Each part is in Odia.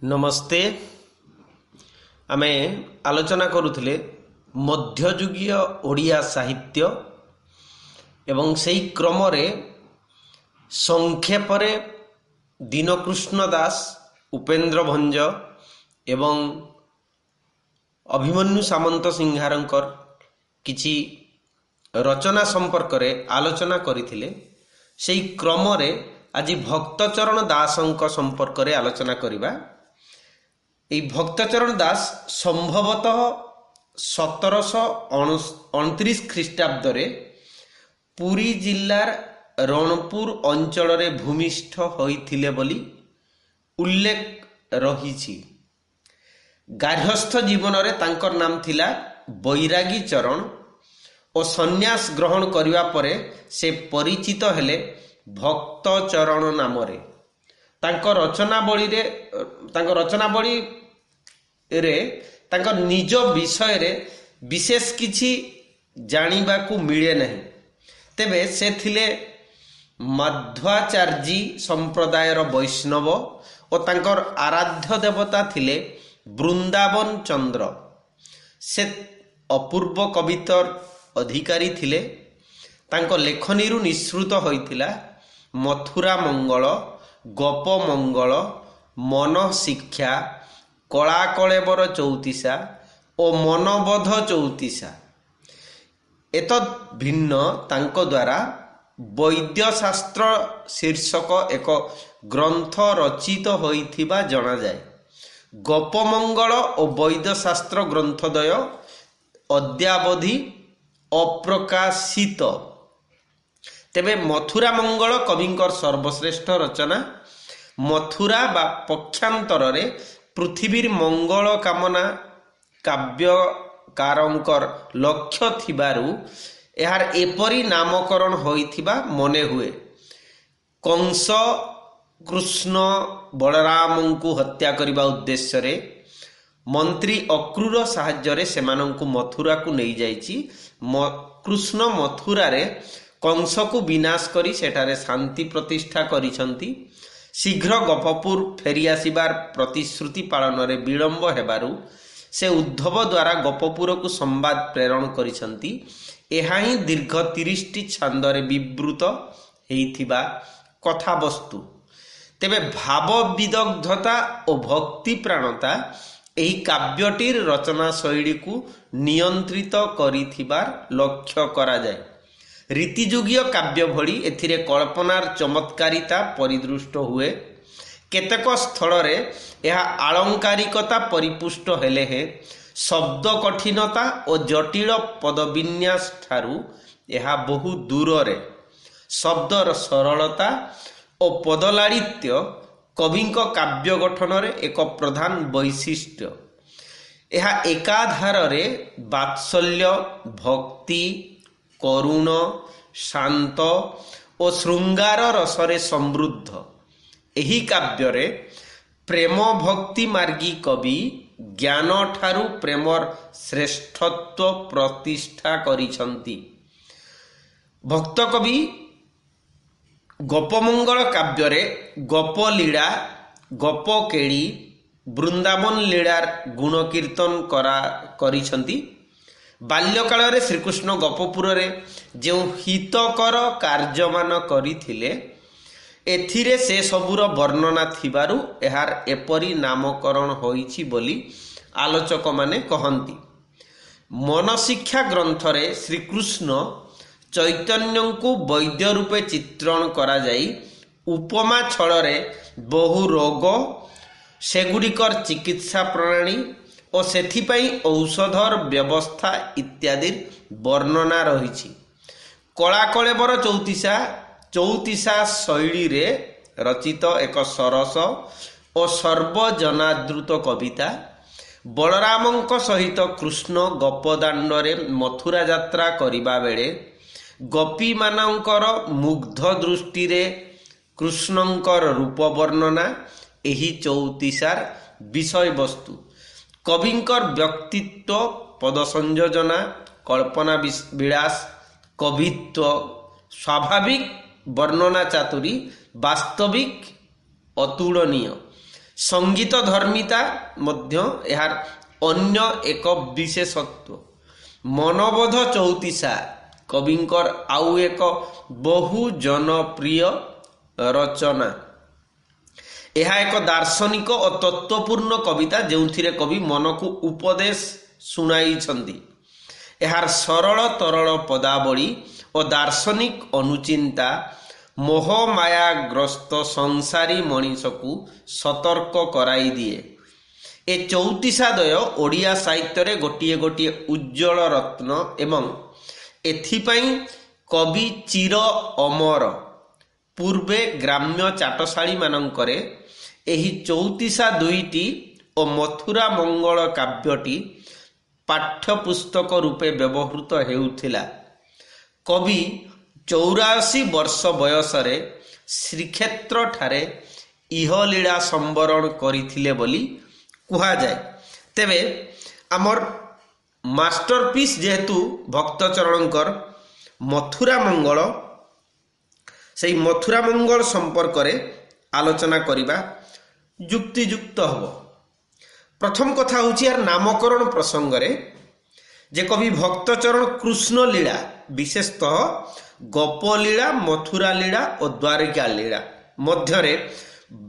नमस्ते। आमे आलोचना करुथिले मध्ययुगीय ओडिया साहित्य एवं सेई क्रम रे संक्षेप रे दीनकृष्ण दास, उपेन्द्र भंज एवं अभिमन्यु सामंत सिंहारंकर किछि रचना संपर्क रे आलोचना करिथिले। सेई क्रम रे आज भक्तचरण दासंक संपर्क रे आलोचना करिबा। এই ভক্তচরণ দাস সম্ভবতঃ 1729 খ্রিস্টাব্দরে পুরী জিল্লার রଣପୁର অঞ্চଳରେ ভূমিষ্ঠ ହୋଇଥିଲେ ବୋଲି ଉଲ୍ଲେଖ ରହିଛି। ଗାର୍ହସ୍ଥ ଜୀବନରେ ତାଙ୍କର ନାମ ଥିଲା ବୈରାଗୀ ଚରଣ ଓ ସନ୍ନ୍ୟାସ ଗ୍ରହଣ କରିବା ପରେ ସେ ପରିଚିତ ହେଲେ ଭକ୍ତଚରଣ ନାମରେ। ତାଙ୍କ ରଚନାବଳୀ ରେ ତାଙ୍କ ନିଜ ବିଷୟରେ ବିଶେଷ କିଛି ଜାଣିବାକୁ ମିଳେ ନାହିଁ। ତେବେ ସେ ଥିଲେ ମାଧ୍ୱାଚାର୍ଯ୍ୟ ସମ୍ପ୍ରଦାୟର ବୈଷ୍ଣବ ଓ ତାଙ୍କର ଆରାଧ୍ୟ ଦେବତା ଥିଲେ ବୃନ୍ଦାବନ ଚନ୍ଦ୍ର। ସେ ଅପୂର୍ବ କବିତାର ଅଧିକାରୀ ଥିଲେ। ତାଙ୍କ ଲେଖନୀରୁ ନିଃସୃତ ହୋଇଥିଲା ମଥୁରା ମଙ୍ଗଳ, ଗୋପ ମଙ୍ଗଳ, ମନ ଶିକ୍ଷା, କଳା କଳେବର ଚଉତିଶା ଓ ମନବୋଧ ଚଉତିଶା। ଏତଦ୍ ଭିନ୍ନ ତାଙ୍କ ଦ୍ୱାରା ବୈଦ୍ୟଶାସ୍ତ୍ର ଶୀର୍ଷକ ଏକ ଗ୍ରନ୍ଥ ରଚିତ ହୋଇଥିବା ଜଣାଯାଏ। ଗୋପମଙ୍ଗଳ ଓ ବୈଦ୍ୟଶାସ୍ତ୍ର ଗ୍ରନ୍ଥଦ୍ୱୟ ଅଦ୍ୟାବଧି ଅପ୍ରକାଶିତ। ତେବେ ମଥୁରା ମଙ୍ଗଳ କବିଙ୍କର ସର୍ବଶ୍ରେଷ୍ଠ ରଚନା। ମଥୁରା ବା ପକ୍ଷାନ୍ତରରେ ପୃଥିବୀର ମଙ୍ଗଳ କାମନା କାବ୍ୟକାରଙ୍କର ଲକ୍ଷ୍ୟ ଥିବାରୁ ଏହାର ଏପରି ନାମକରଣ ହୋଇଥିବା ମନେ ହୁଏ। କଂସ କୃଷ୍ଣ ବଳରାମଙ୍କୁ ହତ୍ୟା କରିବା ଉଦ୍ଦେଶ୍ୟରେ ମନ୍ତ୍ରୀ ଅକ୍ରୁର ସାହାଯ୍ୟରେ ସେମାନଙ୍କୁ ମଥୁରାକୁ ନେଇଯାଇଛି। କୃଷ୍ଣ ମଥୁରାରେ କଂସକୁ ବିନାଶ କରି ସେଠାରେ ଶାନ୍ତି ପ୍ରତିଷ୍ଠା କରିଛନ୍ତି। ଶୀଘ୍ର ଗୋପପୁର ଫେରିଆସିବାର ପ୍ରତିଶ୍ରୁତି ପାଳନରେ ବିଳମ୍ବ ହେବାରୁ ସେ ଉଦ୍ଧବ ଦ୍ୱାରା ଗୋପପୁରକୁ ସମ୍ବାଦ ପ୍ରେରଣ କରିଛନ୍ତି। ଏହା ହିଁ ଦୀର୍ଘ 30ଟି ଛାନ୍ଦରେ ବିବୃତ ହୋଇଥିବା କଥାବସ୍ତୁ। ତେବେ ଭାବ ବିଦଗ୍ଧତା ଓ ଭକ୍ତିପ୍ରାଣତା ଏହି କାବ୍ୟଟିର ରଚନା ଶୈଳୀକୁ ନିୟନ୍ତ୍ରିତ କରିଥିବାର ଲକ୍ଷ୍ୟ କରାଯାଏ। ରୀତିଯୁଗୀୟ କାବ୍ୟ ଭଳି ଏଥିରେ କଳ୍ପନାର ଚମତ୍କାରିତା ପରିଦୃଷ୍ଟ ହୁଏ। କେତେକ ସ୍ଥଳରେ ଏହା ଆଳଙ୍କାରିକତା ପରିପୁଷ୍ଟ ହେଲେ ହେଁ ଶବ୍ଦ କଠିନତା ଓ ଜଟିଳ ପଦବିନ୍ୟାସ ଠାରୁ ଏହା ବହୁ ଦୂରରେ। ଶବ୍ଦର ସରଳତା ଓ ପଦଲାଳିତ୍ୟ କବିଙ୍କ କାବ୍ୟ ଗଠନରେ ଏକ ପ୍ରଧାନ ବୈଶିଷ୍ଟ୍ୟ। ଏହା ଏକାଧାରରେ ବାତ୍ସଲ୍ୟ, ଭକ୍ତି, କରୁଣ, ଶାନ୍ତ ଓ ଶୃଙ୍ଗାର ରସରେ ସମୃଦ୍ଧ। ଏହି କାବ୍ୟରେ ପ୍ରେମ ଭକ୍ତି ମାର୍ଗୀ କବି ଜ୍ଞାନ ଠାରୁ ପ୍ରେମର ଶ୍ରେଷ୍ଠତ୍ୱ ପ୍ରତିଷ୍ଠା କରିଛନ୍ତି। ଭକ୍ତ କବି ଗୋପମଙ୍ଗଳ କାବ୍ୟରେ ଗୋପ ଲୀଳା, ଗୋପ କେଳି, ବୃନ୍ଦାବନ ଲୀଳାର ଗୁଣ କୀର୍ତ୍ତନ କରିଛନ୍ତି। ବାଲ୍ୟକାଳରେ ଶ୍ରୀକୃଷ୍ଣ ଗୋପପୁରରେ ଯେଉଁ ହିତକର କାର୍ଯ୍ୟମାନ କରିଥିଲେ ଏଥିରେ ସେ ସବୁର ବର୍ଣ୍ଣନା ଥିବାରୁ ଏହାର ଏପରି ନାମକରଣ ହୋଇଛି ବୋଲି ଆଲୋଚକମାନେ କହନ୍ତି। ମନଶିକ୍ଷା ଗ୍ରନ୍ଥରେ ଶ୍ରୀକୃଷ୍ଣ ଚୈତନ୍ୟଙ୍କୁ ବୈଦ୍ୟ ରୂପେ ଚିତ୍ରଣ କରାଯାଇ ଉପମା ଛଳରେ ବହୁ ରୋଗ, ସେଗୁଡ଼ିକର ଚିକିତ୍ସା ପ୍ରଣାଳୀ ଓ ସେଥିପାଇଁ ଔଷଧର ବ୍ୟବସ୍ଥା ଇତ୍ୟାଦିର ବର୍ଣ୍ଣନା ରହିଛି। କଳା କଳେବର ଚଉତିଶା ଶୈଳୀରେ ରଚିତ ଏକ ସରସ ଓ ସର୍ବଜନାଦୃତ କବିତା। ବଳରାମଙ୍କ ସହିତ କୃଷ୍ଣ ଗୋପଦାଣ୍ଡରେ ମଥୁରା ଯାତ୍ରା କରିବା ବେଳେ ଗୋପୀମାନଙ୍କର ମୁଗ୍ଧ ଦୃଷ୍ଟିରେ କୃଷ୍ଣଙ୍କର ରୂପ ବର୍ଣ୍ଣନା ଏହି ଚଉତିଶାର ବିଷୟବସ୍ତୁ। କବିଙ୍କର ବ୍ୟକ୍ତିତ୍ୱ, ପଦ ସଂଯୋଜନା, କଳ୍ପନା ବିଳାସ, କବିତ୍ୱ, ସ୍ୱାଭାବିକ ବର୍ଣ୍ଣନା ଚାତୁରୀ ବାସ୍ତବିକ ଅତୁଳନୀୟ। संगीत धर्मिता मध्य यार अन्य एक विशेषत्व। मनोबोध चौतीसा कविंकर आउ एक बहु जनप्रिय रचना। यह एक दार्शनिक और तत्वपूर्ण कविता जो कवि मन को उपदेश शुणाई। यार सरल तरल पदावली और दार्शनिक अनुचिंता मोह मायाग्रस्त संसारी मनीष को सतर्क कराई दिए। ए चौतीसादय ओडिया साहित्य रे गोटिए गोटिए उज्जवल रत्न एवं एथिपाई कवि चिर अमर। पूर्वे ग्राम्य चाटशाली मानकरे एही चौतीसा दुईटी और मथुरा मंगल काव्यटी पाठ्यपुस्तक रूपे व्यवहृत हेउथिला। कवि 84 वर्ष बयसरे श्रीक्षेत्र ठारे इहलीला संवरण करिथिले बोली कुहा जाए। तेबे आमर मास्टरपीस जेहेतु भक्तचरणकर मथुरा मंगल, से मथुरा मंगल संपर्क रे आलोचना करिबा युक्तियुक्त हब। प्रथम कथा होची यार नामकरण प्रसंग रे जे कवि भक्तचरण कृष्ण लीला विशेषतः गोपलीला, मथुरा लीला और द्वारिका लीला मध्यरे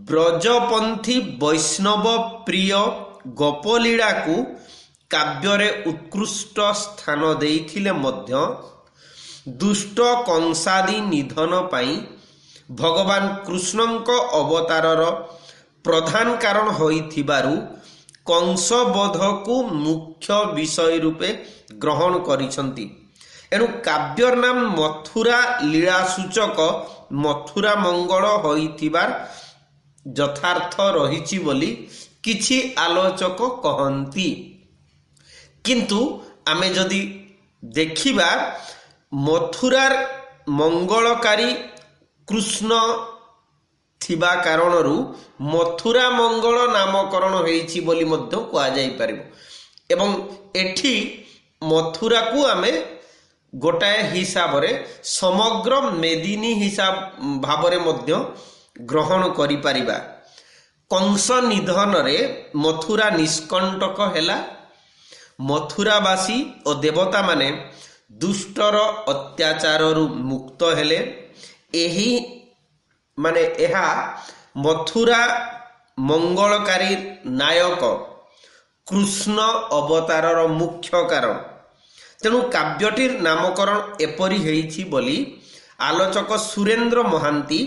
ब्रजपंथी वैष्णव प्रिय गोपलीला को काव्य उत्कृष्ट स्थान देइथिले मध्य दुष्ट कंसादी निधन पाई भगवान कृष्णଙ୍କ अवतारर प्रधान कारण होइथिबारु कंसबोध को मुख्य विषय रूपे ग्रहण करिसंती। एणु काव्यर नाम मथुरा लीला सूचक मथुरा मंगल होइथिबार यथार्थ रहिछि बोली किछि आलोचक कहंती। किंतु आमे जदि देखिबा मथुरार मंगलकारी कृष्ण थिबा कारणरू मथुरा मंगल नामकरण होइछि बोली मध्य कुआ जाई परिबो। एवं एठी मथुरा को आमे गोटाए हिसाब रे समग्र मेदिनी हिसाब भावरे मध्य ग्रहण करि परिबा। कंस निधन रे मथुरा निष्कंटक हेला। मथुरावासी और देवता माने दुष्टर अत्याचार मुक्त हेले। एही माने एहा मथुरा मंगलकारी नायक कृष्ण अवतारर मुख्य कारण। तेणु काव्यटीर नामकरण एपरी हेइछि बोली आलोचक सुरेंद्र महांती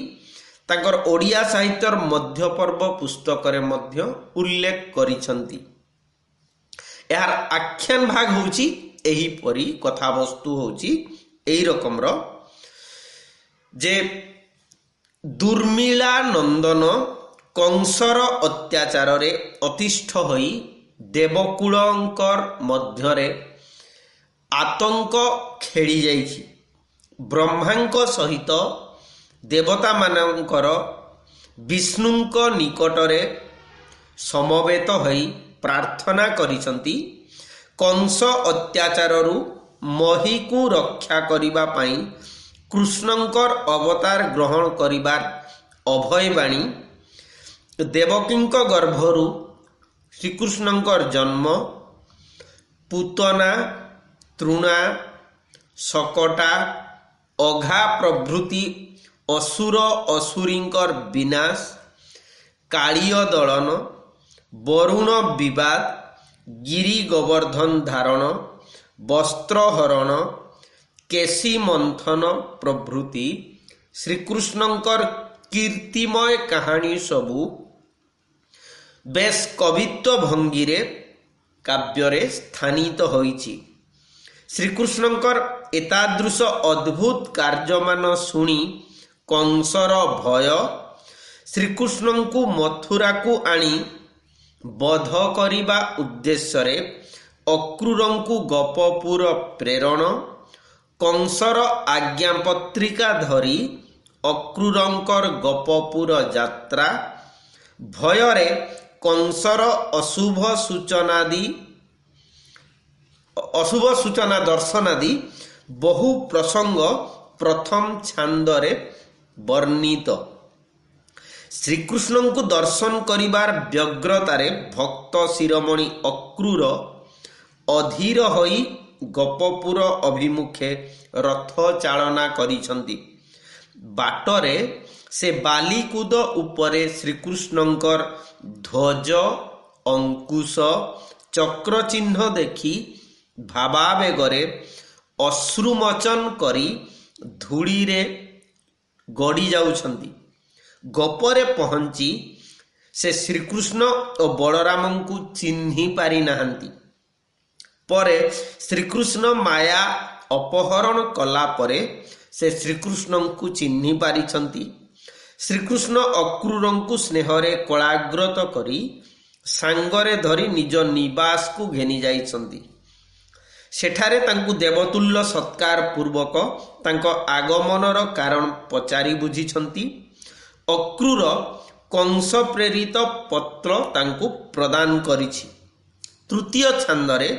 तांकर ओडिया साहित्यर मध्यपर्व पुस्तक रे मध्य उल्लेख करिसंती। यार आख्यान भाग होउछि एही परी, कथावस्तु होउछि एही रकमर जे दुर्मिला नंदन कंसर अत्याचार रे अतिष्ठ होई देवकुलंकर मध्यरे आतंक खेली जाइछि। ब्रह्मांक सहित देवता मानकर विष्णुंक निकटरे समवेत होई प्रार्थना करिसंती कंस अत्याचाररू मही को रक्षा करिबा पाई कृष्णंकर अवतार ग्रहण करिबार अभय बाणी देवकींक गर्भरू श्रीकृष्णंकर जन्म, पूतना, तृणा, सकटा, अघा प्रभृति असुर असुरींकर विनाश, कालिय दलन, वरुण विवाद, गिरी गोवर्धन धारण, वस्त्रहरण, केशी मंथन प्रभृति श्रीकृष्णंकर कीर्तिमय कहानी सबू बेस कवित्व भंगीरे काव्यरे स्थानित होइछि। श्रीकृष्णंकर एतादृश अद्भुत कार्यमान शुणी कंसर भय श्रीकृष्ण को मथुरा को आनी बध करिबा उद्देश्य रे अक्रूरंकु गोपपुर प्रेरण, कंसर आज्ञापत्रिका धरी अक्रूरंकर गोपपुर यात्रा, भୟରେ कंसर अशुभ सूचना दर्शनादि बहु प्रसंग प्रथम छांदरे वर्णित। ଶ୍ରୀକୃଷ୍ଣଙ୍କୁ ଦର୍ଶନ କରିବାର ବ୍ୟଗ୍ରତାରେ ଭକ୍ତ ଶିରୋମଣି ଅକ୍ରୂର ଅଧୀର ହୋଇ ଗୋପପୁର ଅଭିମୁଖେ ରଥ ଚାଳନା କରିଛନ୍ତି। ବାଟରେ ସେ ବାଲିକୁଦ ଉପରେ ଶ୍ରୀକୃଷ୍ଣଙ୍କର ଧ୍ୱଜ, ଅଙ୍କୁଶ, ଚକ୍ର ଚିହ୍ନ ଦେଖି ଭାବାବେଗରେ ଅଶ୍ରୁମୋଚନ କରି ଧୂଳିରେ ଗଡ଼ି ଯାଉଛନ୍ତି। ଗୋପରେ ପହଞ୍ଚି ସେ ଶ୍ରୀକୃଷ୍ଣ ଓ ବଳରାମଙ୍କୁ ଚିହ୍ନି ପାରିନାହାନ୍ତି। ପରେ ଶ୍ରୀକୃଷ୍ଣ ମାୟା ଅପହରଣ କଲା ପରେ ସେ ଶ୍ରୀକୃଷ୍ଣଙ୍କୁ ଚିହ୍ନି ପାରିଛନ୍ତି। ଶ୍ରୀକୃଷ୍ଣ ଅକ୍ରୂରଙ୍କୁ ସ୍ନେହରେ କୋଳାଗ୍ରତ କରି ସାଙ୍ଗରେ ଧରି ନିଜ ନିବାସକୁ ଘେନି ଯାଇଛନ୍ତି। ସେଠାରେ ତାଙ୍କୁ ଦେବତୁଲ୍ୟ ସତ୍କାର ପୂର୍ବକ ତାଙ୍କ ଆଗମନର କାରଣ ପଚାରି ବୁଝିଛନ୍ତି। ଅକ୍ରୂର କଂସ ପ୍ରେରିତ ପତ୍ର ତାଙ୍କୁ ପ୍ରଦାନ କରିଛି। ତୃତୀୟ ଛାନ୍ଦରେ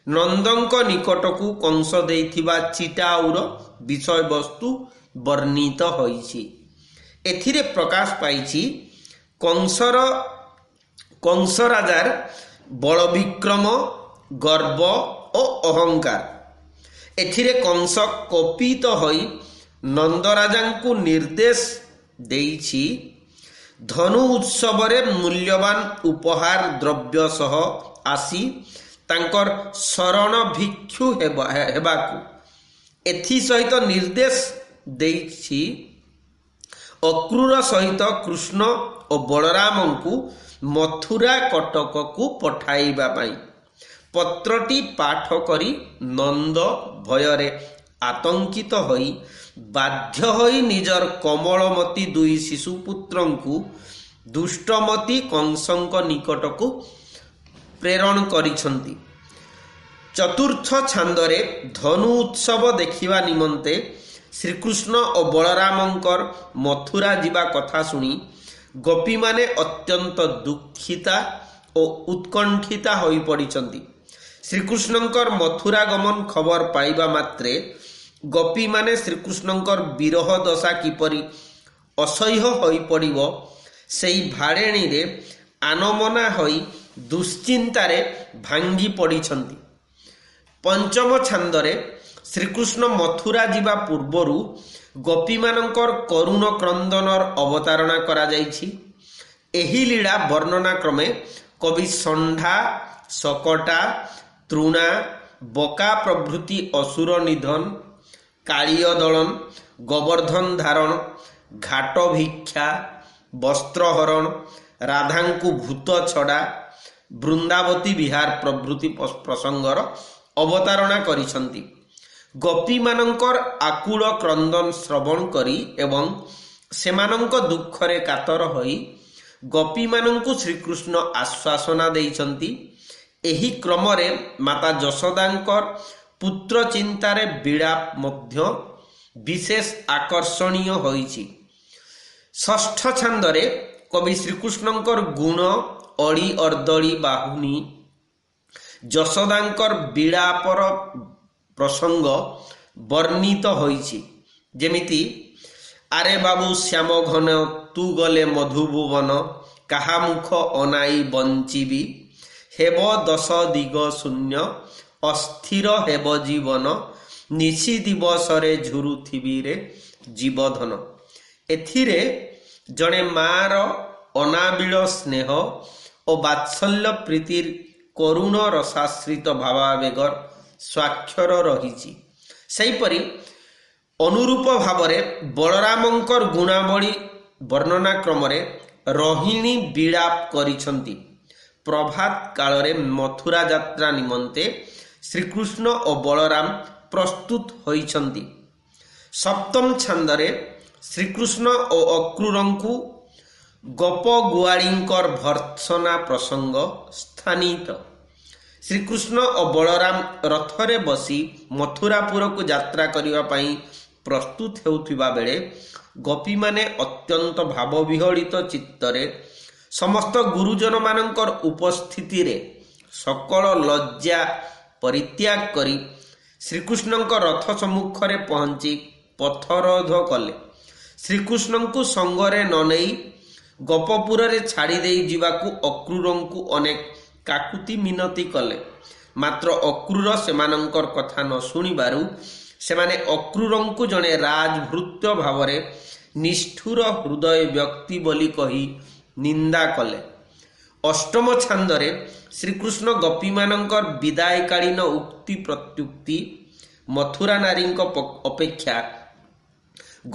ନନ୍ଦଙ୍କ ନିକଟକୁ କଂସ ଦେଇଥିବା ଚିଟାଉର ବିଷୟବସ୍ତୁ ବର୍ଣ୍ଣିତ ହୋଇଛି। ଏଥିରେ ପ୍ରକାଶ ପାଇଛି କଂସ ରାଜାର ବଳବିକ୍ରମ, ଗର୍ବ ଓ ଅହଙ୍କାର। ଏଥିରେ କଂସ କୋପିତ ହୋଇ ନନ୍ଦରାଜାଙ୍କୁ ନିର୍ଦ୍ଦେଶ ଦେଇଛି ଧନୁ ଉତ୍ସବରେ ମୂଲ୍ୟବାନ ଉପହାର ଦ୍ରବ୍ୟ ସହ ଆସି ତାଙ୍କର ଶରଣ ଭିକ୍ଷୁ ହେବାକୁ। ଏଥିସହିତ ନିର୍ଦ୍ଦେଶ ଦେଇଛି ଅକ୍ରୂର ସହିତ କୃଷ୍ଣ ଓ ବଳରାମଙ୍କୁ ମଥୁରା କଟକକୁ ପଠାଇବା ପାଇଁ। ପତ୍ରଟି ପାଠ କରି ନନ୍ଦ ଭୟରେ ଆତଙ୍କିତ ହୋଇ ବାଧ୍ୟ ହୋଇ ନିଜର କୋମଳମତି ଦୁଇ ଶିଶୁପୁତ୍ରଙ୍କୁ ଦୁଷ୍ଟମତି କଂସଙ୍କ ନିକଟକୁ ପ୍ରେରଣ କରିଛନ୍ତି। ଚତୁର୍ଥ ଛାନ୍ଦରେ ଧନୁ ଉତ୍ସବ ଦେଖିବା ନିମନ୍ତେ ଶ୍ରୀକୃଷ୍ଣ ଓ ବଳରାମଙ୍କର ମଥୁରା ଯିବା କଥା ଶୁଣି ଗୋପୀମାନେ ଅତ୍ୟନ୍ତ ଦୁଃଖିତା ଓ ଉତ୍କଣ୍ଠିତା ହୋଇପଡ଼ିଛନ୍ତି। ଶ୍ରୀକୃଷ୍ଣଙ୍କର ମଥୁରା ଗମନ ଖବର ପାଇବା ମାତ୍ରେ ଗୋପୀମାନେ ଶ୍ରୀକୃଷ୍ଣଙ୍କର ବିରହ ଦଶା କିପରି ଅସହ୍ୟ ହୋଇପଡ଼ିବ ସେହି ଭାଡ଼େଣୀରେ ଆନମନା ହୋଇ ଦୁଶ୍ଚିନ୍ତାରେ ଭାଙ୍ଗି ପଡ଼ିଛନ୍ତି। ପଞ୍ଚମ ଛାନ୍ଦରେ ଶ୍ରୀକୃଷ୍ଣ ମଥୁରା ଯିବା ପୂର୍ବରୁ ଗୋପୀମାନଙ୍କର କରୁଣ କ୍ରନ୍ଦନର ଅବତାରଣା କରାଯାଇଛି। ଏହି ଲୀଳା ବର୍ଣ୍ଣନା କ୍ରମେ କବି ଷଣ୍ଢା, ଶକଟା, ତୃଣା, ବକା ପ୍ରଭୃତି ଅସୁର ନିଧନ, କାଳିୟ ଦଳନ, ଗୋବର୍ଦ୍ଧନ ଧାରଣ, ଘାଟ ଭିକ୍ଷା, ବସ୍ତ୍ରହରଣ, ରାଧାଙ୍କୁ ଭୂତ ଛଡ଼ା, ବୃନ୍ଦାବତୀ ବିହାର ପ୍ରଭୃତି ପ୍ରସଙ୍ଗର ଅବତାରଣା କରିଛନ୍ତି। ଗୋପୀମାନଙ୍କର ଆକୁଳ କ୍ରନ୍ଦନ ଶ୍ରବଣ କରି ଏବଂ ସେମାନଙ୍କ ଦୁଃଖରେ କାତର ହୋଇ ଗୋପୀମାନଙ୍କୁ ଶ୍ରୀକୃଷ୍ଣ ଆଶ୍ୱାସନା ଦେଇଛନ୍ତି। ଏହି କ୍ରମରେ ମାତା ଯଶୋଦାଙ୍କର ପୁତ୍ର ଚିନ୍ତାରେ ବିଳାପ ମଧ୍ୟ ବିଶେଷ ଆକର୍ଷଣୀୟ ହୋଇଛି। ଷଷ୍ଠ ଛାନ୍ଦରେ କବି ଶ୍ରୀକୃଷ୍ଣଙ୍କର ଗୁଣ, ଅଳି ଅର୍ଦ୍ଦଳି ବାହୁନି, ଯଶୋଦାଙ୍କର ବିଳାପର ପ୍ରସଙ୍ଗ ବର୍ଣ୍ଣିତ ହୋଇଛି। ଯେମିତି ଆରେ ବାବୁ ଶ୍ୟାମ ଘନ ତୁ ଗଲେ ମଧୁଭୁବନ, କାହା ମୁଖ ଅନାଇ ବଞ୍ଚିବି, ହେବ ଦଶ ଦିଗ ଶୂନ୍ୟ, ଅସ୍ଥିର ହେବ ଜୀବନ, ନିଶି ଦିବସରେ ଝୁରୁଥିବିରେ ଜୀବଧନ। ଏଥିରେ ଜଣେ ମାର ଅନାବିଳ ସ୍ନେହ ଓ ବାତ୍ସଲ୍ୟ ପ୍ରୀତିର କରୁଣ ରସାଶ୍ରିତ ଭାବାବେଗର ସ୍ୱାକ୍ଷର ରହିଛି। ସେହିପରି ଅନୁରୂପ ଭାବରେ ବଳରାମଙ୍କର ଗୁଣାବଳୀ ବର୍ଣ୍ଣନା କ୍ରମରେ ରୋହିଣୀ ବିଳାପ କରିଛନ୍ତି। ପ୍ରଭାତ କାଳରେ ମଥୁରା ଯାତ୍ରା ନିମନ୍ତେ ଶ୍ରୀକୃଷ୍ଣ ଓ ବଳରାମ ପ୍ରସ୍ତୁତ ହୋଇଛନ୍ତି। ସପ୍ତମ ଛାନ୍ଦରେ ଶ୍ରୀକୃଷ୍ଣ ଓ ଅକ୍ରୂରଙ୍କୁ ଗୋପ ଗୁଆଳୀଙ୍କର ଭର୍ତ୍ସନା ପ୍ରସଙ୍ଗ ସ୍ଥାନିତ। ଶ୍ରୀକୃଷ୍ଣ ଓ ବଳରାମ ରଥରେ ବସି ମଥୁରାପୁରକୁ ଯାତ୍ରା କରିବା ପାଇଁ ପ୍ରସ୍ତୁତ ହେଉଥିବା ବେଳେ ଗୋପୀମାନେ ଅତ୍ୟନ୍ତ ଭାବବିହଳିତ ଚିତ୍ତରେ ସମସ୍ତ ଗୁରୁଜନମାନଙ୍କର ଉପସ୍ଥିତିରେ ସକଳ ଲଜ୍ଜା ପରିତ୍ୟାଗ କରି ଶ୍ରୀକୃଷ୍ଣଙ୍କ ରଥ ସମ୍ମୁଖରେ ପହଞ୍ଚି ପଥରୋଧ କଲେ। ଶ୍ରୀକୃଷ୍ଣଙ୍କୁ ସଙ୍ଗରେ ନ ନେଇ ଗୋପପୁରରେ ଛାଡ଼ି ଦେଇ ଯିବାକୁ ଅକ୍ରୁରଙ୍କୁ ଅନେକ କାକୁତି ମିନତି କଲେ, ମାତ୍ର ଅକ୍ରୁର ସେମାନଙ୍କର କଥା ନ ଶୁଣିବାରୁ ସେମାନେ ଅକ୍ରୁରଙ୍କୁ ଜଣେ ରାଜଭୃତ୍ୟ ଭାବରେ ନିଷ୍ଠୁର ହୃଦୟ ବ୍ୟକ୍ତି ବୋଲି କହି ନିନ୍ଦା କଲେ। ଅଷ୍ଟମ ଛାନ୍ଦରେ ଶ୍ରୀକୃଷ୍ଣ ଗୋପୀମାନଙ୍କର ବିଦାୟକାଳୀନ ଉକ୍ତି ପ୍ରତ୍ୟୁକ୍ତି ମଥୁରା ନାରୀଙ୍କ ଅପେକ୍ଷା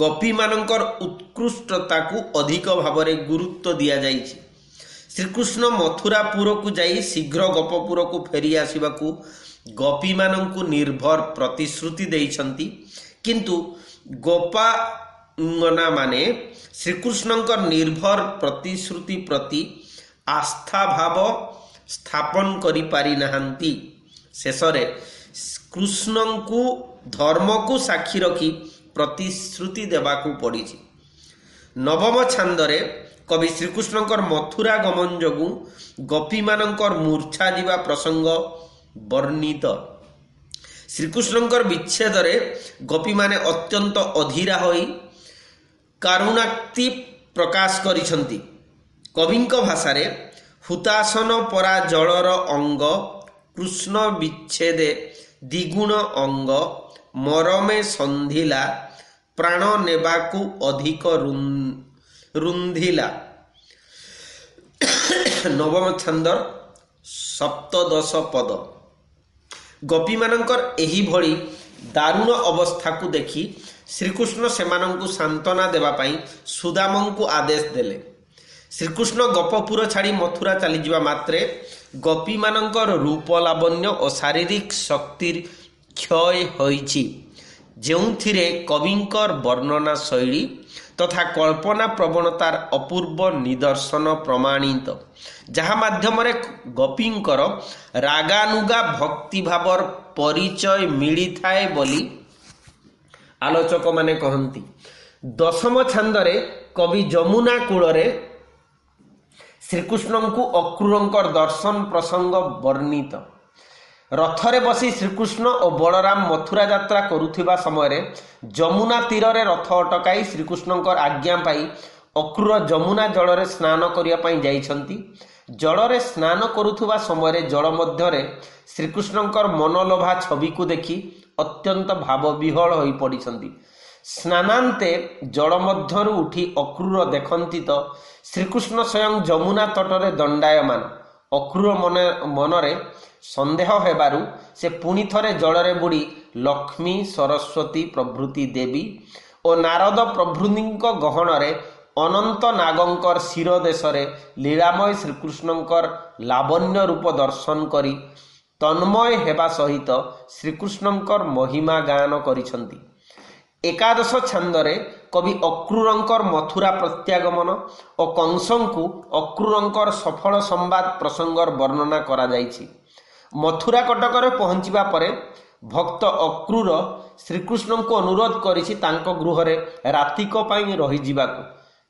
ଗୋପୀମାନଙ୍କର ଉତ୍କୃଷ୍ଟତାକୁ ଅଧିକ ଭାବରେ ଗୁରୁତ୍ୱ ଦିଆଯାଇଛି। ଶ୍ରୀକୃଷ୍ଣ ମଥୁରାପୁରକୁ ଯାଇ ଶୀଘ୍ର ଗୋପପୁରକୁ ଫେରି ଆସିବାକୁ ଗୋପୀମାନଙ୍କୁ ନିର୍ଭର ପ୍ରତିଶ୍ରୁତି ଦେଇଛନ୍ତି, କିନ୍ତୁ ଗୋପାଙ୍ଗନାମାନେ ଶ୍ରୀକୃଷ୍ଣଙ୍କର ନିର୍ଭର ପ୍ରତିଶ୍ରୁତି ପ୍ରତି ଆସ୍ଥାଭାବ ସ୍ଥାପନ କରିପାରିନାହାନ୍ତି। ଶେଷରେ କୃଷ୍ଣଙ୍କୁ ଧର୍ମକୁ ସାକ୍ଷୀ ରଖି ପ୍ରତିଶ୍ରୁତି ଦେବାକୁ ପଡ଼ିଛି। ନବମ ଛାନ୍ଦରେ କବି ଶ୍ରୀକୃଷ୍ଣଙ୍କର ମଥୁରା ଗମନ ଯୋଗୁଁ ଗୋପୀମାନଙ୍କର ମୂର୍ଚ୍ଛା ଯିବା ପ୍ରସଙ୍ଗ ବର୍ଣ୍ଣିତ। ଶ୍ରୀକୃଷ୍ଣଙ୍କର ବିଚ୍ଛେଦରେ ଗୋପୀମାନେ ଅତ୍ୟନ୍ତ ଅଧୀରା ହୋଇ କାରୁଣାକ୍ତି ପ୍ରକାଶ କରିଛନ୍ତି। କବିଙ୍କ ଭାଷାରେ ହୁତାସନ ପରା ଜଳର ଅଙ୍ଗ, କୃଷ୍ଣ ବିଚ୍ଛେଦେ ଦ୍ୱିଗୁଣ ଅଙ୍ଗ, ମରମେ ସନ୍ଧିଲା ପ୍ରାଣ ନେବାକୁ ଅଧିକ ରୁନ୍ଧିଲା। ନବମ ଛାନ୍ଦର ସପ୍ତଦଶ ପଦ। ଗୋପୀମାନଙ୍କର ଏହିଭଳି ଦାରୁଣ ଅବସ୍ଥାକୁ ଦେଖି ଶ୍ରୀକୃଷ୍ଣ ସେମାନଙ୍କୁ ସାନ୍ତ୍ୱନା ଦେବା ପାଇଁ ସୁଦାମଙ୍କୁ ଆଦେଶ ଦେଲେ। ଶ୍ରୀକୃଷ୍ଣ ଗୋପପୁର ଛାଡ଼ି ମଥୁରା ଚାଲିଯିବା ମାତ୍ରେ ଗୋପୀମାନଙ୍କର ରୂପ ଲାବଣ୍ୟ ଓ ଶାରୀରିକ ଶକ୍ତିର କ୍ଷୟ ହୋଇଛି, ଯେଉଁଥିରେ କବିଙ୍କର ବର୍ଣ୍ଣନା ଶୈଳୀ ତଥା କଳ୍ପନା ପ୍ରବଣତାର ଅପୂର୍ବ ନିଦର୍ଶନ ପ୍ରମାଣିତ, ଯାହା ମାଧ୍ୟମରେ ଗୋପୀଙ୍କର ରାଗାନୁଗା ଭକ୍ତିଭାବର ପରିଚୟ ମିଳିଥାଏ ବୋଲି ଆଲୋଚକମାନେ କହନ୍ତି। ଦଶମ ଛାନ୍ଦରେ କବି ଯମୁନା କୂଳରେ ଶ୍ରୀକୃଷ୍ଣଙ୍କୁ ଅକ୍ରୁରଙ୍କର ଦର୍ଶନ ପ୍ରସଙ୍ଗ ବର୍ଣ୍ଣିତ। ରଥରେ ବସି ଶ୍ରୀକୃଷ୍ଣ ଓ ବଳରାମ ମଥୁରା ଯାତ୍ରା କରୁଥିବା ସମୟରେ ଯମୁନା ତୀରରେ ରଥ ଅଟକାଇ ଶ୍ରୀକୃଷ୍ଣଙ୍କର ଆଜ୍ଞା ପାଇ ଅକ୍ରୁର ଯମୁନା ଜଳରେ ସ୍ନାନ କରିବା ପାଇଁ ଯାଇଛନ୍ତି। ଜଳରେ ସ୍ନାନ କରୁଥିବା ସମୟରେ ଜଳ ମଧ୍ୟରେ ଶ୍ରୀକୃଷ୍ଣଙ୍କର ମନଲୋଭା ଛବିକୁ ଦେଖି ଅତ୍ୟନ୍ତ ଭାବବିହ୍ୱଳ ହୋଇପଡ଼ିଛନ୍ତି। ସ୍ନାନାନ୍ତେ ଜଳ ମଧ୍ୟରୁ ଉଠି ଅକ୍ରୁର ଦେଖନ୍ତି ତ ଶ୍ରୀକୃଷ୍ଣ ସ୍ୱୟଂ ଯମୁନା ତଟରେ ଦଣ୍ଡାୟମାନ। ଅକ୍ରୁର ମନରେ ସନ୍ଦେହ ହେବାରୁ ସେ ପୁଣି ଥରେ ଜଳରେ ବୁଡ଼ି ଲକ୍ଷ୍ମୀ, ସରସ୍ୱତୀ ପ୍ରଭୃତି ଦେବୀ ଓ ନାରଦ ପ୍ରଭୃତିଙ୍କ ଗହଣରେ ଅନନ୍ତ ନାଗଙ୍କର ଶିରଦେଶରେ ଲୀଳାମୟ ଶ୍ରୀକୃଷ୍ଣଙ୍କର ଲାବଣ୍ୟ ରୂପ ଦର୍ଶନ କରି ତନ୍ମୟ ହେବା ସହିତ ଶ୍ରୀକୃଷ୍ଣଙ୍କର ମହିମା ଗାନ କରିଛନ୍ତି। ଏକାଦଶ ଛାନ୍ଦରେ କବି ଅକ୍ରୁରଙ୍କର ମଥୁରା ପ୍ରତ୍ୟାଗମନ ଓ କଂସଙ୍କୁ ଅକ୍ରୁରଙ୍କର ସଫଳ ସମ୍ବାଦ ପ୍ରସଙ୍ଗର ବର୍ଣ୍ଣନା କରାଯାଇଛି। ମଥୁରା କଟକରେ ପହଞ୍ଚିବା ପରେ ଭକ୍ତ ଅକ୍ରୁର ଶ୍ରୀକୃଷ୍ଣଙ୍କୁ ଅନୁରୋଧ କରିଛି ତାଙ୍କ ଗୃହରେ ରାତିକ ପାଇଁ ରହିଯିବାକୁ,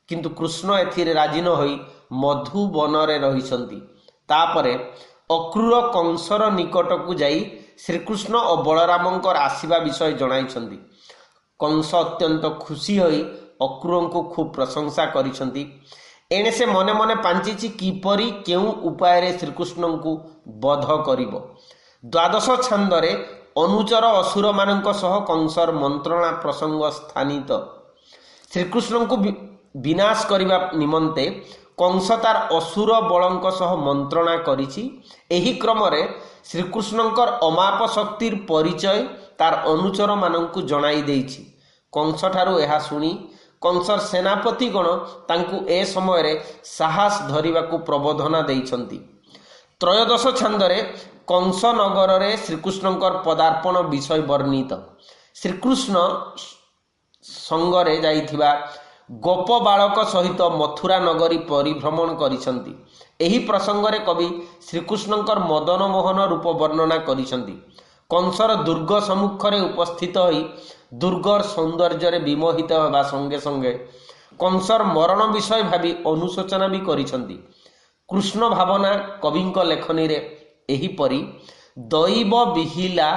କିନ୍ତୁ କୃଷ୍ଣ ଏଥିରେ ରାଜି ନ ହୋଇ ମଧୁବନରେ ରହିଛନ୍ତି। ତାପରେ ଅକ୍ରୁର କଂସର ନିକଟକୁ ଯାଇ ଶ୍ରୀକୃଷ୍ଣ ଓ ବଳରାମଙ୍କର ଆସିବା ବିଷୟ ଜଣାଇଛନ୍ତି। କଂସ ଅତ୍ୟନ୍ତ ଖୁସି ହୋଇ ଅକ୍ରୁରଙ୍କୁ ଖୁବ୍ ପ୍ରଶଂସା କରିଛନ୍ତି। ଏଣେ ସେ ମନେ ମନେ ପାଞ୍ଚିଛି କିପରି କେଉଁ ଉପାୟରେ ଶ୍ରୀକୃଷ୍ଣଙ୍କୁ ବଧ କରିବ। ଦ୍ୱାଦଶ ଛାନ୍ଦରେ ଅନୁଚର ଅସୁରମାନଙ୍କ ସହ କଂସର ମନ୍ତ୍ରଣା ପ୍ରସଙ୍ଗ ସ୍ଥାନିତ। ଶ୍ରୀକୃଷ୍ଣଙ୍କୁ ବିନାଶ କରିବା ନିମନ୍ତେ କଂସ ତାର ଅସୁର ବଳଙ୍କ ସହ ମନ୍ତ୍ରଣା କରିଛି। ଏହି କ୍ରମରେ ଶ୍ରୀକୃଷ୍ଣଙ୍କର ଅମାପ ଶକ୍ତିର ପରିଚୟ ତାର ଅନୁଚରମାନଙ୍କୁ ଜଣାଇ ଦେଇଛି। କଂସଠାରୁ ଏହା ଶୁଣି କଂସର ସେନାପତିଗଣ ତାଙ୍କୁ ଏ ସମୟରେ ସାହସ ଧରିବାକୁ ପ୍ରବୋଧନା ଦେଇଛନ୍ତି। ତ୍ରୟୋଦଶ ଛାନ୍ଦରେ କଂସ ନଗରରେ ଶ୍ରୀକୃଷ୍ଣଙ୍କର ପଦାର୍ପଣ ବିଷୟ ବର୍ଣ୍ଣିତ। ଶ୍ରୀକୃଷ୍ଣ ସଙ୍ଗରେ ଯାଇଥିବା ଗୋପ ବାଳକ ସହିତ ମଥୁରା ନଗରୀ ପରିଭ୍ରମଣ କରିଛନ୍ତି। ଏହି ପ୍ରସଙ୍ଗରେ କବି ଶ୍ରୀକୃଷ୍ଣଙ୍କର ମଦନ ମୋହନ ରୂପ ବର୍ଣ୍ଣନା କରିଛନ୍ତି। କଂସର ଦୁର୍ଗ ସମ୍ମୁଖରେ ଉପସ୍ଥିତ ହୋଇ ଦୁର୍ଗର ସୌନ୍ଦର୍ଯ୍ୟରେ ବିମୋହିତ ହେବା ସଙ୍ଗେ ସଙ୍ଗେ କଂସର ମରଣ ବିଷୟ ଭାବି ଅନୁଶୋଚନା ବି କରିଛନ୍ତି। କୃଷ୍ଣ ଭାବନା କବିଙ୍କ ଲେଖନୀରେ ଏହିପରି: ଦୈବ ବିହିଲା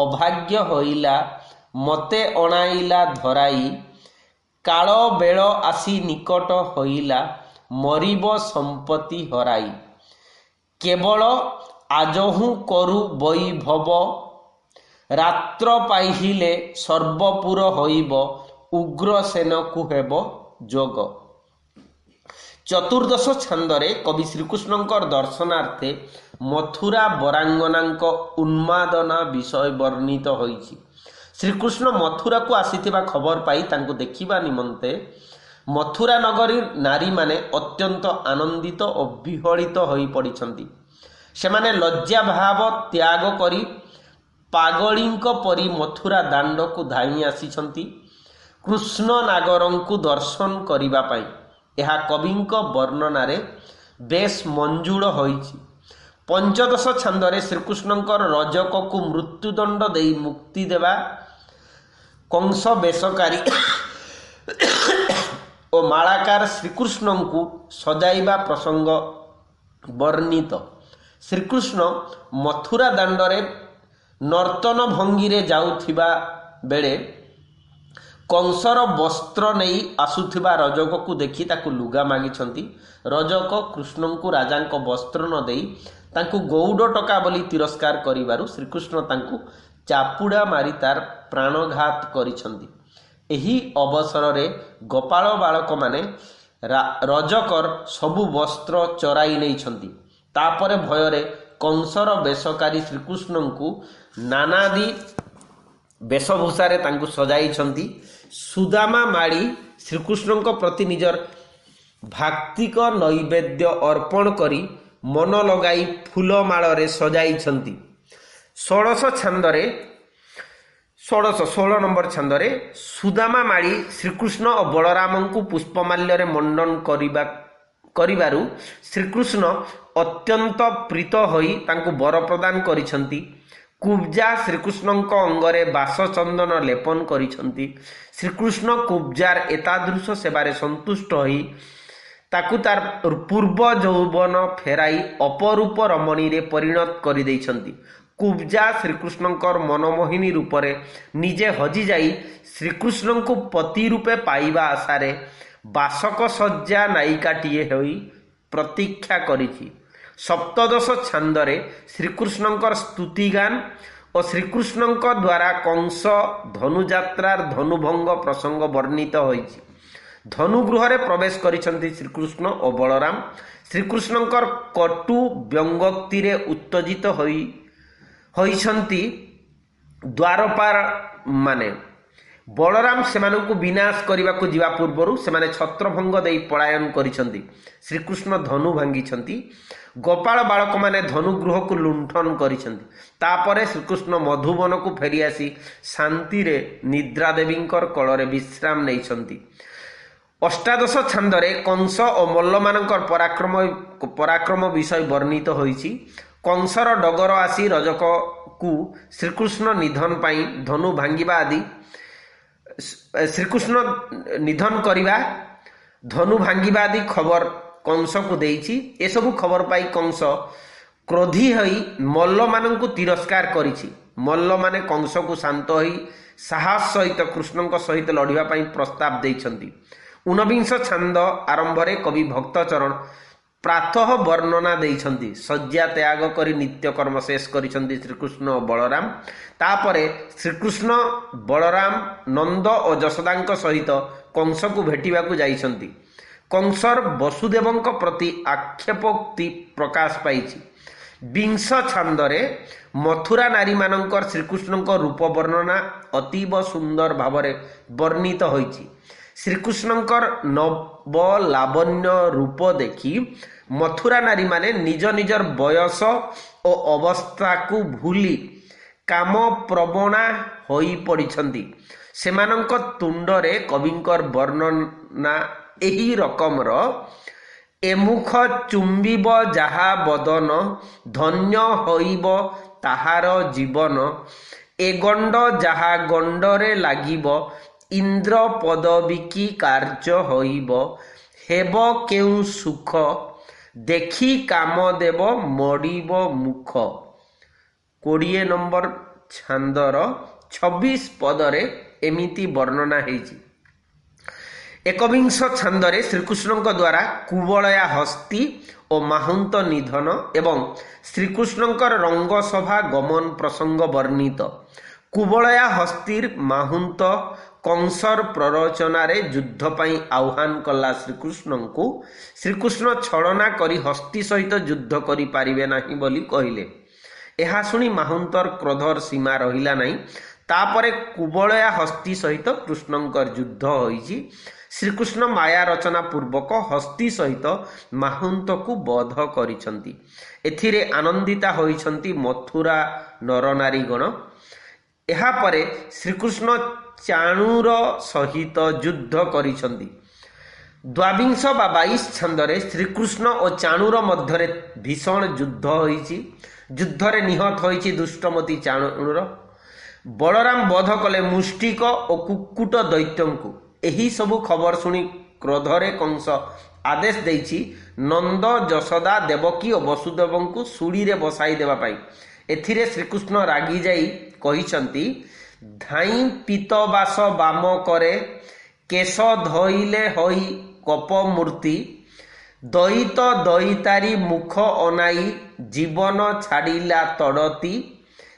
ଅଭାଗ୍ୟ ହୋଇଲା ମତେ ଅଣାଇଲା ଧରାଇ, କାଳ ବେଳ ଆସି ନିକଟ ହୋଇଲା ମରିବ ସମ୍ପତ୍ତି ହରାଇ। କେବଳ ଆଜହୁଁ କରୁ ବୈଭବ, ରାତ୍ର ପାଇଲେ ସର୍ବପୁର ହୋଇବ, ଉଗ୍ରସେନକୁ ହେବ ଯୋଗ। ଚତୁର୍ଦ୍ଦଶ ଛାନ୍ଦରେ କବି ଶ୍ରୀକୃଷ୍ଣଙ୍କର ଦର୍ଶନାର୍ଥେ ମଥୁରା ବରାଙ୍ଗନାଙ୍କ ଉନ୍ମାଦନା ବିଷୟ ବର୍ଣ୍ଣିତ ହୋଇଛି। ଶ୍ରୀକୃଷ୍ଣ ମଥୁରାକୁ ଆସିଥିବା ଖବର ପାଇ ତାଙ୍କୁ ଦେଖିବା ନିମନ୍ତେ ମଥୁରା ନଗରୀ ନାରୀମାନେ ଅତ୍ୟନ୍ତ ଆନନ୍ଦିତ ଓ ବିହଳିତ ହୋଇପଡ଼ିଛନ୍ତି। ସେମାନେ ଲଜ୍ଜା ଭାବ ତ୍ୟାଗ କରି ପାଗଳୀଙ୍କ ପରି ମଥୁରା ଦାଣ୍ଡକୁ ଧାଇଁ ଆସିଛନ୍ତି କୃଷ୍ଣ ନାଗରଙ୍କୁ ଦର୍ଶନ କରିବା ପାଇଁ। ଏହା କବିଙ୍କ ବର୍ଣ୍ଣନାରେ ବେଶ ମଞ୍ଜୁଳ ହୋଇଛି। ପଞ୍ଚଦଶ ଛାନ୍ଦରେ ଶ୍ରୀକୃଷ୍ଣଙ୍କର ରଜକକୁ ମୃତ୍ୟୁଦଣ୍ଡ ଦେଇ ମୁକ୍ତି ଦେବା, କଂସ ବେଶକାରୀ ଓ ମାଳାକାର ଶ୍ରୀକୃଷ୍ଣଙ୍କୁ ସଜାଇବା ପ୍ରସଙ୍ଗ ବର୍ଣ୍ଣିତ। ଶ୍ରୀକୃଷ୍ଣ ମଥୁରା ଦାଣ୍ଡରେ ନର୍ତ୍ତନ ଭଙ୍ଗୀରେ ଯାଉଥିବା ବେଳେ କଂସର ବସ୍ତ୍ର ନେଇ ଆସୁଥିବା ରଜକକୁ ଦେଖି ତାକୁ ଲୁଗା ମାଗିଛନ୍ତି। ରଜକ କୃଷ୍ଣଙ୍କୁ ରାଜାଙ୍କ ବସ୍ତ୍ର ନ ଦେଇ ତାଙ୍କୁ ଗୌଡ଼ ଟକା ବୋଲି ତିରସ୍କାର କରିବାରୁ ଶ୍ରୀକୃଷ୍ଣ ତାଙ୍କୁ ଚାପୁଡ଼ା ମାରି ତାର ପ୍ରାଣଘାତ କରିଛନ୍ତି। ଏହି ଅବସରରେ ଗୋପାଳ ବାଳକମାନେ ରଜକର ସବୁ ବସ୍ତ୍ର ଚରାଇ ନେଇଛନ୍ତି। ତାପରେ ଭୟରେ କଂସର ବେଶକାରୀ ଶ୍ରୀକୃଷ୍ଣଙ୍କୁ ନାନାଦି ବେଶଭୂଷାରେ ତାଙ୍କୁ ସଜାଇଛନ୍ତି। ସୁଦାମା ମାଳି ଶ୍ରୀକୃଷ୍ଣଙ୍କ ପ୍ରତି ନିଜର ଭାକ୍ତିକ ନୈବେଦ୍ୟ ଅର୍ପଣ କରି ମନ ଲଗାଇ ଫୁଲମାଳରେ ସଜାଇଛନ୍ତି। 16 ନମ୍ବର ଛାନ୍ଦରେ ସୁଦାମା ମାଳି ଶ୍ରୀକୃଷ୍ଣ ଓ ବଳରାମଙ୍କୁ ପୁଷ୍ପମାଲ୍ୟରେ ମଣ୍ଡନ କରିବାରୁ ଶ୍ରୀକୃଷ୍ଣ ଅତ୍ୟନ୍ତ ପ୍ରୀତ ହୋଇ ତାଙ୍କୁ ବର ପ୍ରଦାନ କରିଛନ୍ତି। କୁବ୍ଜା ଶ୍ରୀକୃଷ୍ଣଙ୍କ ଅଙ୍ଗରେ ବାସଚନ୍ଦନ ଲେପନ କରିଛନ୍ତି। ଶ୍ରୀକୃଷ୍ଣ କୁବ୍ଜାର ଏତାଦୃଶ ସେବାରେ ସନ୍ତୁଷ୍ଟ ହୋଇ ତାକୁ ତାର ପୂର୍ବ ଯୌବନ ଫେରାଇ ଅପରୂପ ରମଣୀରେ ପରିଣତ କରିଦେଇଛନ୍ତି। କୁବ୍ଜା ଶ୍ରୀକୃଷ୍ଣଙ୍କର ମନମୋହିନୀ ରୂପରେ ନିଜେ ହଜିଯାଇ ଶ୍ରୀକୃଷ୍ଣଙ୍କୁ ପତି ରୂପେ ପାଇବା ଆଶାରେ ବାସକ ସଜ୍ଜା ନାୟିକାଟିଏ ହୋଇ ପ୍ରତୀକ୍ଷା କରିଛି। ସପ୍ତଦଶ ଛାନ୍ଦରେ ଶ୍ରୀକୃଷ୍ଣଙ୍କର ସ୍ତୁତିଗାନ ଓ ଶ୍ରୀକୃଷ୍ଣଙ୍କ ଦ୍ୱାରା କଂସ ଧନୁଯାତ୍ରାର ଧନୁଭଙ୍ଗ ପ୍ରସଙ୍ଗ ବର୍ଣ୍ଣିତ ହୋଇଛି। ଧନୁଗୃହରେ ପ୍ରବେଶ କରିଛନ୍ତି ଶ୍ରୀକୃଷ୍ଣ ଓ ବଳରାମ। ଶ୍ରୀକୃଷ୍ଣଙ୍କର କଟୁ ବ୍ୟଙ୍ଗୋକ୍ତିରେ ଉତ୍ତେଜିତ ହୋଇଛନ୍ତି ଦ୍ୱାରପାଳ ମାନେ। ବଳରାମ ସେମାନଙ୍କୁ ବିନାଶ କରିବାକୁ ଯିବା ପୂର୍ବରୁ ସେମାନେ ଛତ୍ରଭଙ୍ଗ ଦେଇ ପଳାୟନ କରିଛନ୍ତି। ଶ୍ରୀକୃଷ୍ଣ ଧନୁ ଭାଙ୍ଗିଛନ୍ତି। ଗୋପାଳ ବାଳକମାନେ ଧନୁଗୃହକୁ ଲୁଣ୍ଠନ କରିଛନ୍ତି। ତାପରେ ଶ୍ରୀକୃଷ୍ଣ ମଧୁବନକୁ ଫେରିଆସି ଶାନ୍ତିରେ ନିଦ୍ରା ଦେବୀଙ୍କର କୋଳରେ ବିଶ୍ରାମ ନେଇଛନ୍ତି। ଅଷ୍ଟାଦଶ ଛାନ୍ଦରେ କଂସ ଓ ମଲ୍ଲମାନଙ୍କର ପରାକ୍ରମ ବିଷୟ ବର୍ଣ୍ଣିତ ହୋଇଛି। କଂସର ଡଗର ଆସି ରଜକକୁ ଶ୍ରୀକୃଷ୍ଣ ନିଧନ ପାଇଁ ଧନୁ ଭାଙ୍ଗିବା ଆଦି ଶ୍ରୀକୃଷ୍ଣ ନିଧନ କରିବା, ଧନୁ ଭାଙ୍ଗିବା ଆଦି ଖବର କଂସକୁ ଦେଇଛି। ଏସବୁ ଖବର ପାଇ କଂସ କ୍ରୋଧୀ ହୋଇ ମଲ୍ଲମାନଙ୍କୁ ତିରସ୍କାର କରିଛି। ମଲ୍ଲମାନେ କଂସକୁ ଶାନ୍ତ ହୋଇ ସାହସ ସହିତ କୃଷ୍ଣଙ୍କ ସହିତ ଲଢ଼ିବା ପାଇଁ ପ୍ରସ୍ତାବ ଦେଇଛନ୍ତି। 19 ଛାନ୍ଦ ଆରମ୍ଭରେ କବି ଭକ୍ତଚରଣ ପ୍ରାତଃ ବର୍ଣ୍ଣନା ଦେଇଛନ୍ତି। ଶଯ୍ୟା ତ୍ୟାଗ କରି ନିତ୍ୟକର୍ମ ଶେଷ କରିଛନ୍ତି ଶ୍ରୀକୃଷ୍ଣ ଓ ବଳରାମ। ତାପରେ ଶ୍ରୀକୃଷ୍ଣ ବଳରାମ ନନ୍ଦ ଓ ଯଶୋଦାଙ୍କ ସହିତ କଂସକୁ ଭେଟିବାକୁ ଯାଇଛନ୍ତି। କଂସର ବସୁଦେବଙ୍କ ପ୍ରତି ଆକ୍ଷେପୋକ୍ତି ପ୍ରକାଶ ପାଇଛି। 20 ଛାନ୍ଦରେ ମଥୁରା ନାରୀମାନଙ୍କର ଶ୍ରୀକୃଷ୍ଣଙ୍କ ରୂପ ବର୍ଣ୍ଣନା ଅତୀବ ସୁନ୍ଦର ଭାବରେ ବର୍ଣ୍ଣିତ ହୋଇଛି। ଶ୍ରୀକୃଷ୍ଣଙ୍କର ନବଲାବଣ୍ୟ ରୂପ ଦେଖି ମଥୁରା ନାରୀମାନେ ନିଜ ନିଜର ବୟସ ଓ ଅବସ୍ଥାକୁ ଭୁଲି କାମପ୍ରବଣା ହୋଇପଡ଼ିଛନ୍ତି। ସେମାନଙ୍କ ତୁଣ୍ଡରେ କବିଙ୍କର ବର୍ଣ୍ଣନା ଏହି ରକମର: ଏମୁଖ ଚୁମ୍ବିବ ଯାହା ବଦନ, ଧନ୍ୟ ହୋଇବ ତାହାର ଜୀବନ। ଏ ଗଣ୍ଡ ଯାହା ଗଣ୍ଡରେ ଲାଗିବ, ଇନ୍ଦ୍ର ପଦବୀକି କାର୍ଯ୍ୟ ହୋଇବ। ହେବ କେଉଁ ସୁଖ, ଦେଖି କାମ ଦେବ ମୋଡ଼ିବ ମୁଖ। 20 ନମ୍ବର ଛାନ୍ଦର 26 ପଦରେ ଏମିତି ବର୍ଣ୍ଣନା ହେଇଛି। एकविंश छांदरे श्रीकृष्ण द्वारा कुबलया हस्ती और माहुंत निधन एवं श्रीकृष्ण रंगसभा गमन प्रसंग वर्णित। कुबलया हस्तीर माहुंत कंसर प्ररोचनारे युद्ध पाई आह्वान कला श्रीकृष्ण को श्रीकृष्ण छलना करी हस्ती सहित युद्ध करि पारिबे नाही बोली कहिले। एहा सुनी माहुंतर क्रोधर सीमा रहिला नाही। तापरे कुबलया हस्ती सहित कृष्णंकर युद्ध होइछि। श्रीकृष्ण माया रचना पूर्वक हस्ती सहित माहुंत को बध करिसंती। एथिरे आनंदिता होइसंती मथुरा नरनारी गण। एहा परे श्रीकृष्ण चाणूर सहित युद्ध करिसंती। द्वाविंश बा 22 छंदरे श्रीकृष्ण और चाणूर मध्यरे भीषण युद्ध होइछि। युद्धरे निहत होइछि दुष्टमती चाणूर। बलराम बध कले मुष्टिक और कुक्कुट दैत्यंकु। एही सबु खबर सुनी क्रोधरे कंस आदेश देइछि नंद यशोदा देवकी और वसुदेवंकु सुड़ी रे बसाई देबा पाई। एथिरे श्रीकृष्ण रागी जाई कहिसंती धाई पीतबास बाम करे केश धोइले होई कप मूर्ति दईत दईतारी मुख अनाई जीवन छाड़िला तड़ती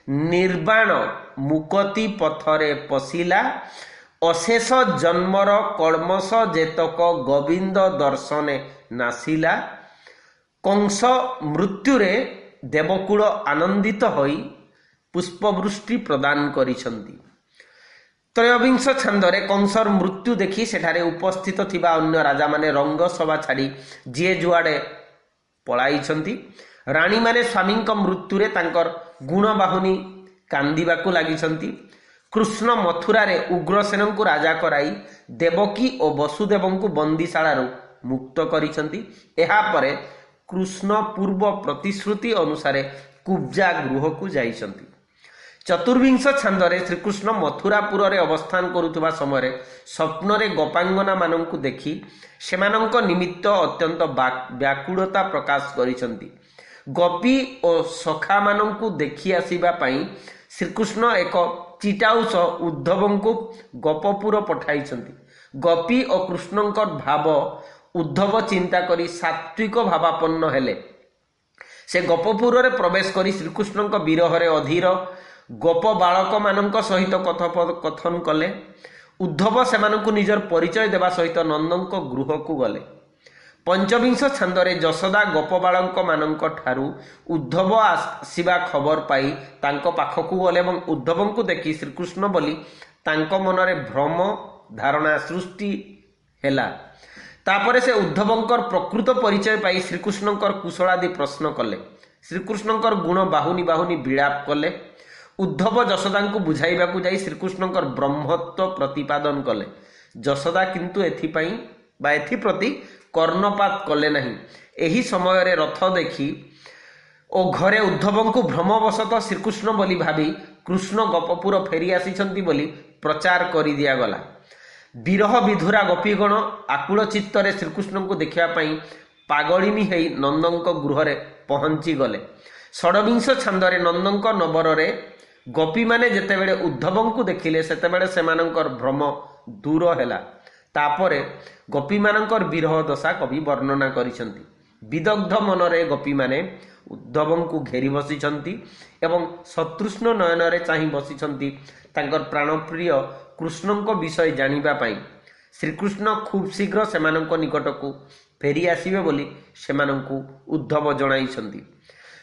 निर्बाण मुकती पथरे पशिला अशेष जन्मर कलमस जेतक गोविंद दर्शने नासिला। कंस मृत्युरे देवकुल आनंदित होई पुष्पवृष्टि प्रदान करिसंती। त्रयोविंश छंदरे कंसर मृत्यु देखि सेठारे उपस्थित थिबा अन्य राजा माने रंग सभा छाड़ी जे जुआडे पळाइछंती। रानी माने स्वामी मृत्युरे तांकर गुण बाहुनी कांदिबाकू लागिछंती। कृष्ण मथुरा रे उग्रसेन को राजा कराई देवकी और वसुदेव को बंदीशाला मुक्त करिसंती। एहा परे कृष्ण पूर्व प्रतिश्रुति अनुसार कुब्जा गृह को जाइसंती। चतुर्विंश छंदरे श्रीकृष्ण मथुरापुर रे अवस्थान करुवा समय स्वप्न रे गोपांगना मानंकु देखि सेमानंक निमित्त अत्यंत व्याकुलता प्रकाश करिसंती। गोपी और सखा मानंकु देखि आसीबा पई श्रीकृष्ण एक चिटाउस उद्धवंकु गोपपुर पठाइछंती। गोपी और कृष्णंकर भाव उद्धव चिंता करी सात्विक भावापन्न हेले। से गोपपुर रे प्रवेश करी श्रीकृष्ण विरह रे अधीर गोप बालक मानक सहित कथोपकथन कले। उद्धव सेमानंकु निजर परिचय देवा सहित नंदंक गृह को गले। पंचविंश छंदरे यशोदा गोप बालक मानक ठारू उद्धव आसीबा खबर पाई तांको पाखकु गले एवं उद्धवंकु देखि श्रीकृष्ण बोली तांको मनरे भ्रम धारणा सृष्टि हेला। तापरे से उद्धवंकर प्रकृत परिचय पाई श्रीकृष्णंकर कुशलादि प्रश्न कले। श्रीकृष्णंकर गुण बाहुनी बाहुनी विलाप कले। उद्धव यशोदांकु बुझाइबाकू जाई श्रीकृष्णंकर ब्रह्मत्व प्रतिपादन कले। यशोदा किंतु एथिपाई बा एथिप्रति कर्णपात कले नहीं। एही समय रे रथ देखी ओ घरे उद्धवंकु भ्रमवशत श्रीकृष्ण बोली भावी कृष्ण गोपपुर फेरी आसीछंती बोली प्रचार करि दिया गला। विरह विधुरा गोपीगण आकुल चित्तरे श्रीकृष्ण को देखिया पई पागलिनी हेई नंदंक गृह रे पहुंची गले। षडविंश छंदरे नंदंक नबर रे गोपी माने जेतेबेले उद्धवंकु देखिले सेतेबेले सेमानंकर भ्रम दूर हेला। तापरे गोपी मानंकर विरह दशा कवि वर्णना करिसंती। विदग्ध मनरे गोपी माने उद्धवंकु घेरी बसिछंती एवं शत्रुष्ण नयनरे चाहि बसिछंती तांकर प्राणप्रिय कृष्णंक विषय जानिबा पाई। श्रीकृष्ण खूब शीघ्र सेमानंक निकटकू फेरी आसीबे बोली सेमानंकु उद्धव जणाइछंती।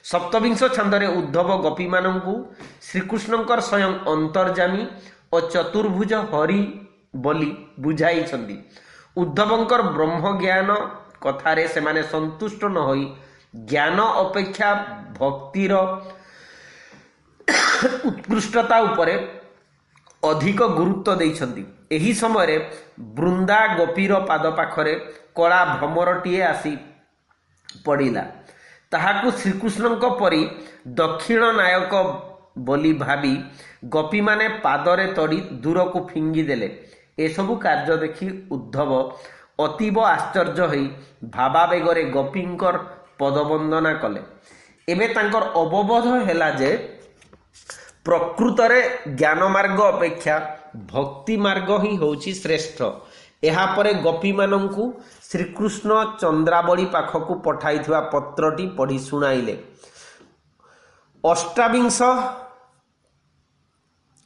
सप्तविंश छंदरे उद्धव गोपी मानंकु श्रीकृष्णंकर स्वयं अंतर्जामी और चतुर्भुज हरि बोली बुझाइछंती। उद्धवंकर ब्रह्म ज्ञान कथारे सेमाने संतुष्ट न होई ज्ञान अपेक्षा भक्तिर उत्कृष्टता उपरे अधिक गुरुत्व देइछंती। एही समय बृंदा गोपीर पाद पाखरे कला भ्रमरटीए आसी पड़िला। ताहाकु श्रीकृष्णंक परी दक्षिण नायक बोली भावी गोपी माने पादरे तड़ी दूर को फिंगी देले। एसबु कार्य देखि उद्धव अतीब आश्चर्य होई भावावेगरे गोपींकर पदवंदना कले। एबे तांकर अवबोध हेला जे प्रकृतरे ज्ञान मार्ग अपेक्षा भक्ति मार्ग ही होची श्रेष्ठ। एहापरे गोपी मानंकु श्रीकृष्ण चंद्रावली पाखकु पठाइथिबा पत्रटी पढ़ी सुनाइले। अष्टाविंश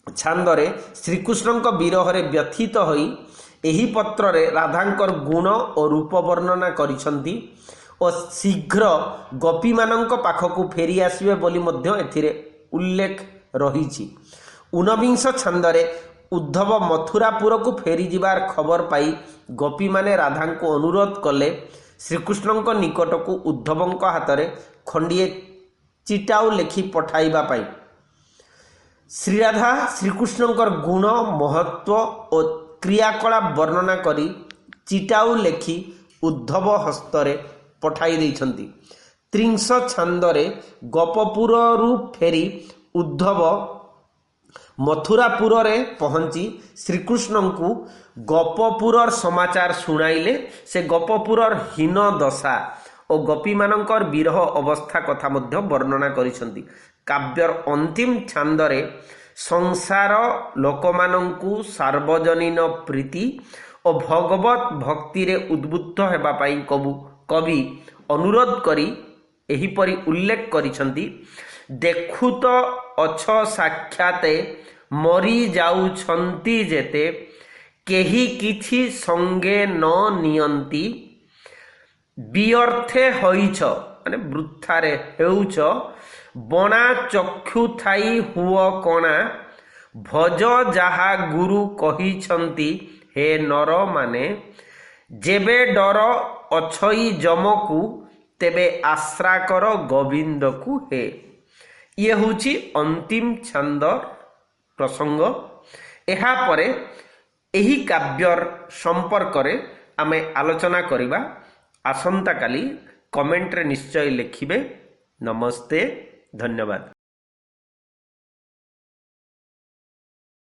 छांदरे श्रीकृष्णଙ୍କ विरहरे व्यथित होई एही पत्ररे राधांकर गुण और रूप वर्णना करिसंती और शीघ्र गोपी मानंक पाखकु फेरी आसीबे बोली मध्य एथिरे उल्लेख रहिछि। 19 छांदरे उद्धव मथुरापुर को फेरी जिबार खबर पाई गोपी माने राधा को अनुरोध कले श्रीकृष्ण निकट को उद्धव हाथ में खंडिए चिटाऊ लिखि पठाइबा पाई। श्रीराधा श्रीकृष्ण गुण महत्व और क्रियाकलाप वर्णना करी चिटाऊ लेखि उद्धव हस्तरे पठाई देइछंती। 30 छांदरे गोपपुर फेरी उद्धव मथुरापुर रे पहुंची श्रीकृष्ण को गोपपुर समाचार सुनाइले। से गोपपुर हीन दशा और गोपी मानकर विरह अवस्था कथा मध्य वर्णना करिसंती। काव्यर अंतिम छांदरे संसार लोकमानंकु सार्वजनीन प्रीति और भगवत भक्ति रे उद्बुद्ध हेबा पाई कवि अनुरोध करी एहिपरि उल्लेख करिसंती। देखु तो अछ साक्षाते मरी जाउछंती जेते केही किछि संगे न नियंती बियर्थे होइछ माने वृथारे हेउछ बणा चक्षु थाई हुओ कणा भज जाहा गुरु कहिछंती हे नर माने जेबे डर अछई जमकु तेबे आश्रा कर गोविंद को हे। ये हूँ अंतिम छंद प्रसंग। एहा परे एही काव्यर संपर्क रे आमे आलोचना करिबा। आसंता काली कमेंट रे निश्चय लिखिबे। नमस्ते, धन्यवाद।